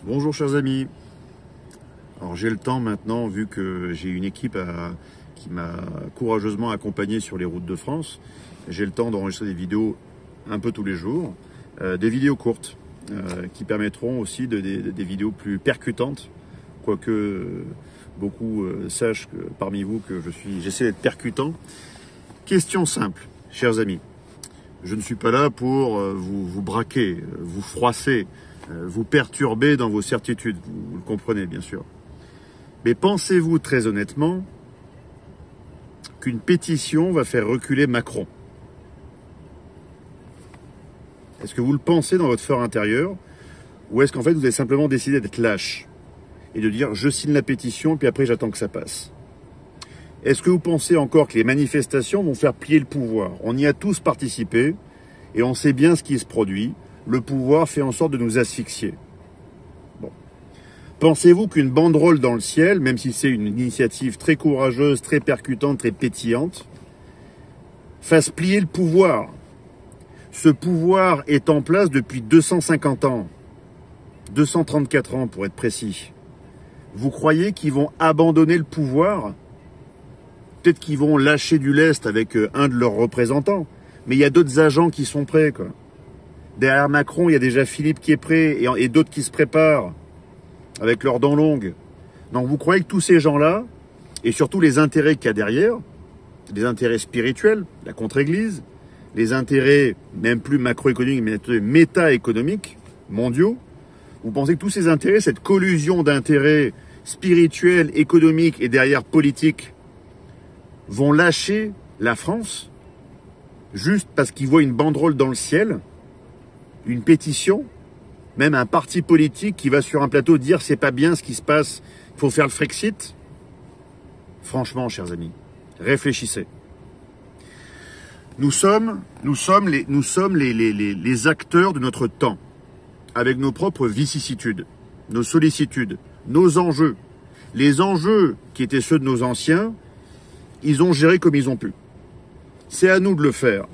Bonjour chers amis. Alors j'ai le temps maintenant, vu que j'ai une équipe qui m'a courageusement accompagné sur les routes de France. J'ai le temps d'enregistrer des vidéos un peu tous les jours, des vidéos courtes qui permettront aussi des vidéos plus percutantes, quoique beaucoup sachent parmi vous que j'essaie d'être percutant. Question simple, chers amis. Je ne suis pas là pour vous braquer, vous froisser, vous perturber dans vos certitudes, vous le comprenez bien sûr. Mais pensez-vous très honnêtement qu'une pétition va faire reculer Macron? Est-ce que vous le pensez dans votre fort intérieur? Ou est-ce qu'en fait vous avez simplement décidé d'être lâche et de dire je signe la pétition puis après j'attends que ça passe? Est-ce que vous pensez encore que les manifestations vont faire plier le pouvoir? On y a tous participé et on sait bien ce qui se produit. Le pouvoir fait en sorte de nous asphyxier. Bon. Pensez-vous qu'une banderole dans le ciel, même si c'est une initiative très courageuse, très percutante, très pétillante, fasse plier le pouvoir? Ce pouvoir est en place depuis 250 ans. 234 ans pour être précis. Vous croyez qu'ils vont abandonner le pouvoir? Peut-être qu'ils vont lâcher du lest avec un de leurs représentants. Mais il y a d'autres agents qui sont prêts, quoi. Derrière Macron, il y a déjà Philippe qui est prêt et d'autres qui se préparent avec leurs dents longues. Donc vous croyez que tous ces gens-là, et surtout les intérêts qu'il y a derrière, les intérêts spirituels, la contre-église, les intérêts même plus macroéconomiques, mais méta-économiques, mondiaux, vous pensez que tous ces intérêts, cette collusion d'intérêts spirituels, économiques et derrière politiques, vont lâcher la France juste parce qu'ils voient une banderole dans le ciel, une pétition, même un parti politique qui va sur un plateau dire c'est pas bien ce qui se passe, il faut faire le Frexit? Franchement, chers amis, réfléchissez. Nous sommes les acteurs de notre temps, avec nos propres vicissitudes, nos sollicitudes, nos enjeux. Les enjeux qui étaient ceux de nos anciens, ils ont géré comme ils ont pu. C'est à nous de le faire.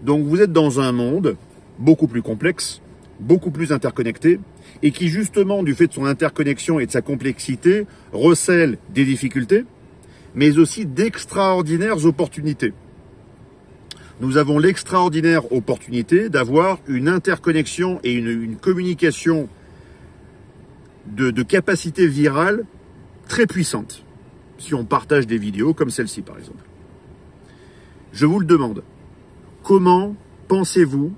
Donc vous êtes dans un monde beaucoup plus complexe, beaucoup plus interconnecté, et qui justement, du fait de son interconnexion et de sa complexité, recèle des difficultés, mais aussi d'extraordinaires opportunités. Nous avons l'extraordinaire opportunité d'avoir une interconnexion et une communication de capacité virale très puissante, si on partage des vidéos comme celle-ci par exemple. Je vous le demande, comment pensez-vous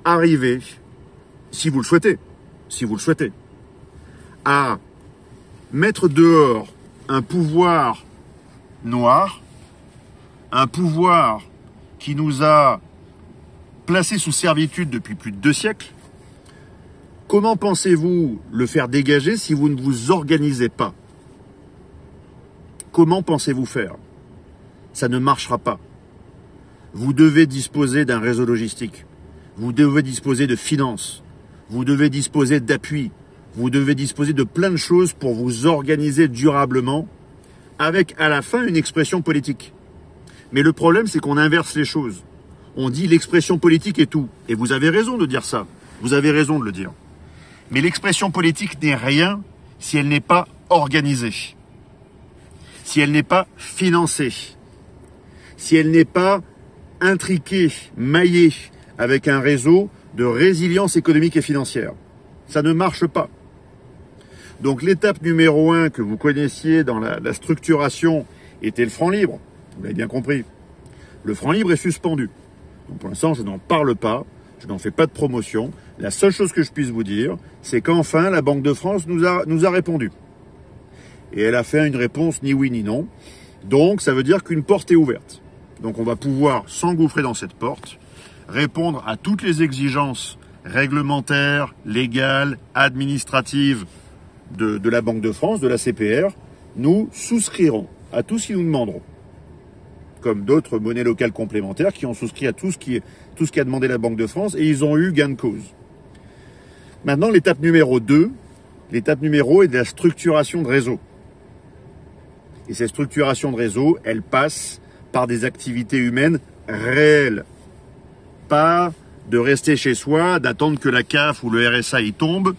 arriver, si vous le souhaitez, à mettre dehors un pouvoir noir, un pouvoir qui nous a placés sous servitude depuis plus de 2 siècles? Comment pensez-vous le faire dégager si vous ne vous organisez pas? Comment pensez-vous faire? Ça ne marchera pas. Vous devez disposer d'un réseau logistique. Vous devez disposer de finances. Vous devez disposer d'appui. Vous devez disposer de plein de choses pour vous organiser durablement avec à la fin une expression politique. Mais le problème, c'est qu'on inverse les choses. On dit l'expression politique est tout. Et vous avez raison de dire ça. Vous avez raison de le dire. Mais l'expression politique n'est rien si elle n'est pas organisée. Si elle n'est pas financée. Si elle n'est pas intriquée, maillée avec un réseau de résilience économique et financière. Ça ne marche pas. Donc l'étape numéro 1 que vous connaissiez dans la structuration était le franc libre. Vous l'avez bien compris. Le franc libre est suspendu. Donc pour l'instant, je n'en parle pas. Je n'en fais pas de promotion. La seule chose que je puisse vous dire, c'est qu'enfin, la Banque de France nous a répondu. Et elle a fait une réponse ni oui ni non. Donc ça veut dire qu'une porte est ouverte. Donc on va pouvoir s'engouffrer dans cette porte, répondre à toutes les exigences réglementaires, légales, administratives de la Banque de France, de la CPR. Nous souscrirons à tout ce qu'ils nous demanderont. Comme d'autres monnaies locales complémentaires qui ont souscrit à tout ce qu'a demandé la Banque de France et ils ont eu gain de cause. Maintenant, l'étape numéro 2, l'étape numéro est de la structuration de réseau. Et cette structuration de réseau, elle passe par des activités humaines réelles. Pas de rester chez soi, d'attendre que la CAF ou le RSA y tombe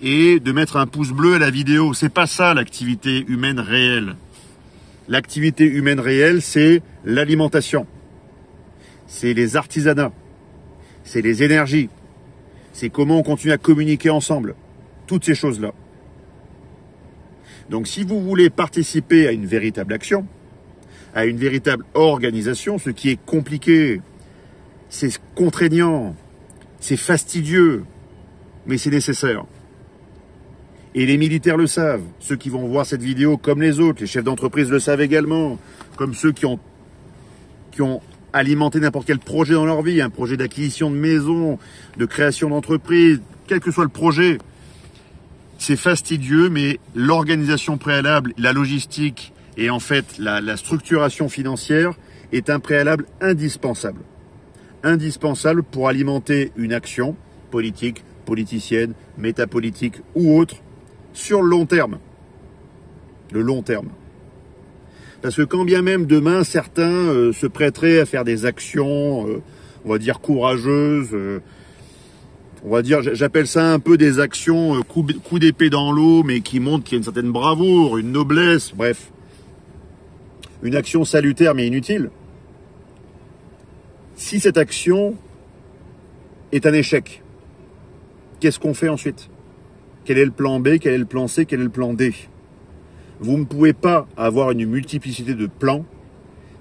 et de mettre un pouce bleu à la vidéo. C'est pas ça l'activité humaine réelle. L'activité humaine réelle, c'est l'alimentation, c'est les artisanats, c'est les énergies, c'est comment on continue à communiquer ensemble, toutes ces choses-là. Donc si vous voulez participer à une véritable action, à une véritable organisation, ce qui est compliqué, c'est contraignant, c'est fastidieux, mais c'est nécessaire. Et les militaires le savent, ceux qui vont voir cette vidéo comme les autres, les chefs d'entreprise le savent également, comme ceux qui ont alimenté n'importe quel projet dans leur vie, un projet d'acquisition de maison, de création d'entreprise, quel que soit le projet. C'est fastidieux, mais l'organisation préalable, la logistique et en fait la structuration financière est un préalable indispensable. Indispensable pour alimenter une action politique, politicienne, métapolitique ou autre, sur le long terme. Le long terme. Parce que quand bien même demain, certains se prêteraient à faire des actions, on va dire courageuses, on va dire, j'appelle ça un peu des actions coup d'épée dans l'eau, mais qui montrent qu'il y a une certaine bravoure, une noblesse, bref. Une action salutaire mais inutile. Si cette action est un échec, qu'est-ce qu'on fait ensuite ? Quel est le plan B, quel est le plan C, quel est le plan D ? Vous ne pouvez pas avoir une multiplicité de plans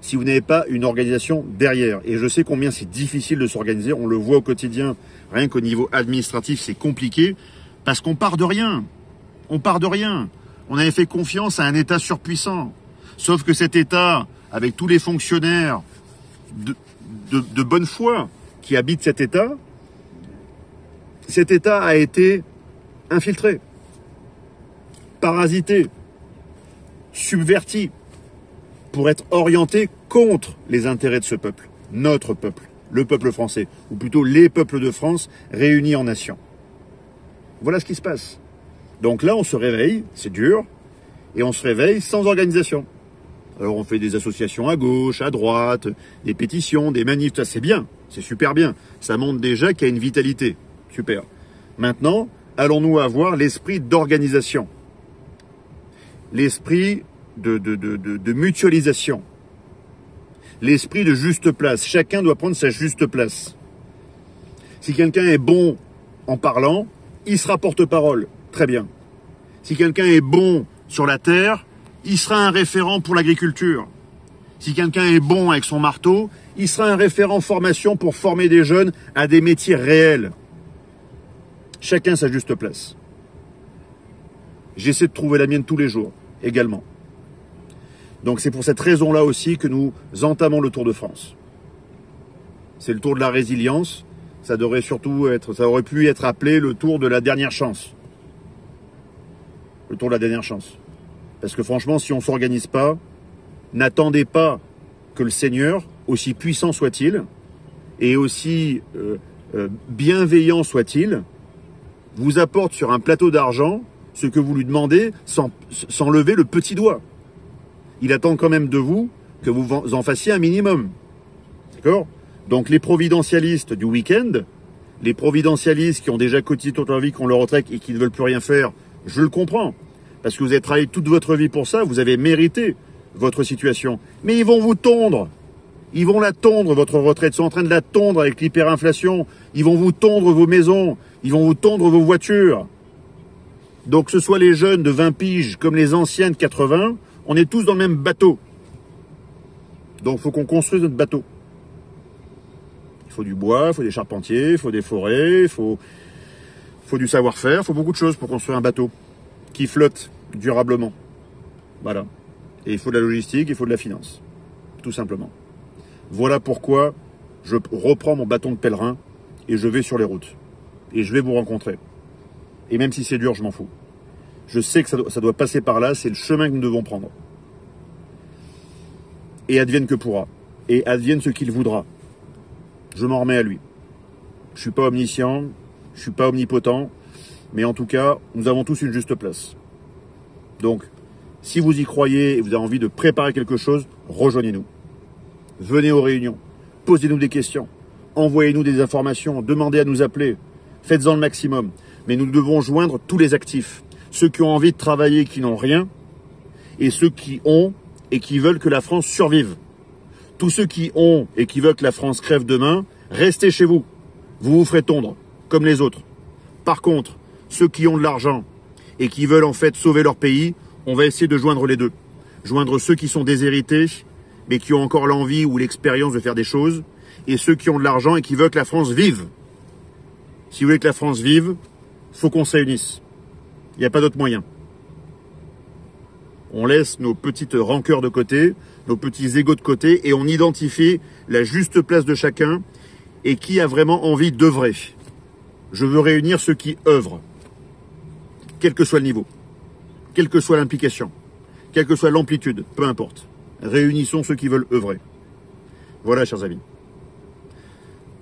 si vous n'avez pas une organisation derrière. Et je sais combien c'est difficile de s'organiser, on le voit au quotidien, rien qu'au niveau administratif, c'est compliqué, parce qu'on part de rien. On part de rien. On avait fait confiance à un État surpuissant. Sauf que cet État, avec tous les fonctionnaires de bonne foi qui habitent cet État a été infiltré, parasité, subverti, pour être orienté contre les intérêts de ce peuple, notre peuple, le peuple français, ou plutôt les peuples de France réunis en nation. Voilà ce qui se passe. Donc là, on se réveille, c'est dur, et on se réveille sans organisation. Alors on fait des associations à gauche, à droite, des pétitions, des manifs, ça c'est bien, c'est super bien. Ça montre déjà qu'il y a une vitalité. Super. Maintenant, allons-nous avoir l'esprit d'organisation, l'esprit de mutualisation, l'esprit de juste place. Chacun doit prendre sa juste place. Si quelqu'un est bon en parlant, il sera porte-parole. Très bien. Si quelqu'un est bon sur la terre, il sera un référent pour l'agriculture. Si quelqu'un est bon avec son marteau, il sera un référent formation pour former des jeunes à des métiers réels. Chacun sa juste place. J'essaie de trouver la mienne tous les jours, également. Donc c'est pour cette raison-là aussi que nous entamons le Tour de France. C'est le Tour de la résilience. Ça aurait pu être appelé le Tour de la dernière chance. Le Tour de la dernière chance. Parce que franchement, si on ne s'organise pas, n'attendez pas que le Seigneur, aussi puissant soit-il, et aussi bienveillant soit-il, vous apporte sur un plateau d'argent ce que vous lui demandez sans lever le petit doigt. Il attend quand même de vous que vous en fassiez un minimum. D'accord ? Donc les providentialistes du week-end, les providentialistes qui ont déjà cotisé toute leur vie, qui ont leur retraite et qui ne veulent plus rien faire, je le comprends. Parce que vous avez travaillé toute votre vie pour ça, vous avez mérité votre situation. Mais ils vont vous tondre. Ils vont la tondre, votre retraite. Ils sont en train de la tondre avec l'hyperinflation. Ils vont vous tondre vos maisons. Ils vont vous tondre vos voitures. Donc que ce soit les jeunes de 20 piges comme les anciens de 80, on est tous dans le même bateau. Donc il faut qu'on construise notre bateau. Il faut du bois, il faut des charpentiers, il faut des forêts, il faut du savoir-faire, il faut beaucoup de choses pour construire un bateau qui flotte durablement. Voilà. Et il faut de la logistique, il faut de la finance. Tout simplement. Voilà pourquoi je reprends mon bâton de pèlerin et je vais sur les routes. Et je vais vous rencontrer. Et même si c'est dur, je m'en fous. Je sais que ça doit passer par là, c'est le chemin que nous devons prendre. Et advienne que pourra. Et advienne ce qu'il voudra. Je m'en remets à lui. Je ne suis pas omniscient, je ne suis pas omnipotent, mais en tout cas, nous avons tous une juste place. Donc, si vous y croyez et vous avez envie de préparer quelque chose, rejoignez-nous. Venez aux réunions, posez-nous des questions, envoyez-nous des informations, demandez à nous appeler, faites-en le maximum. Mais nous devons joindre tous les actifs. Ceux qui ont envie de travailler, qui n'ont rien, et ceux qui ont et qui veulent que la France survive. Tous ceux qui ont et qui veulent que la France crève demain, restez chez vous. Vous vous ferez tondre, comme les autres. Par contre, ceux qui ont de l'argent et qui veulent en fait sauver leur pays, on va essayer de joindre les deux. Joindre ceux qui sont déshérités, mais qui ont encore l'envie ou l'expérience de faire des choses, et ceux qui ont de l'argent et qui veulent que la France vive. Si vous voulez que la France vive, il faut qu'on se réunisse. Il n'y a pas d'autre moyen. On laisse nos petites rancœurs de côté, nos petits égos de côté, et on identifie la juste place de chacun et qui a vraiment envie d'œuvrer. Je veux réunir ceux qui œuvrent, quel que soit le niveau, quelle que soit l'implication, quelle que soit l'amplitude, peu importe. Réunissons ceux qui veulent œuvrer. Voilà, chers amis.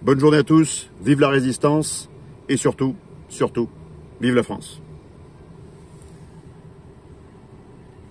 Bonne journée à tous, vive la résistance et surtout, vive la France.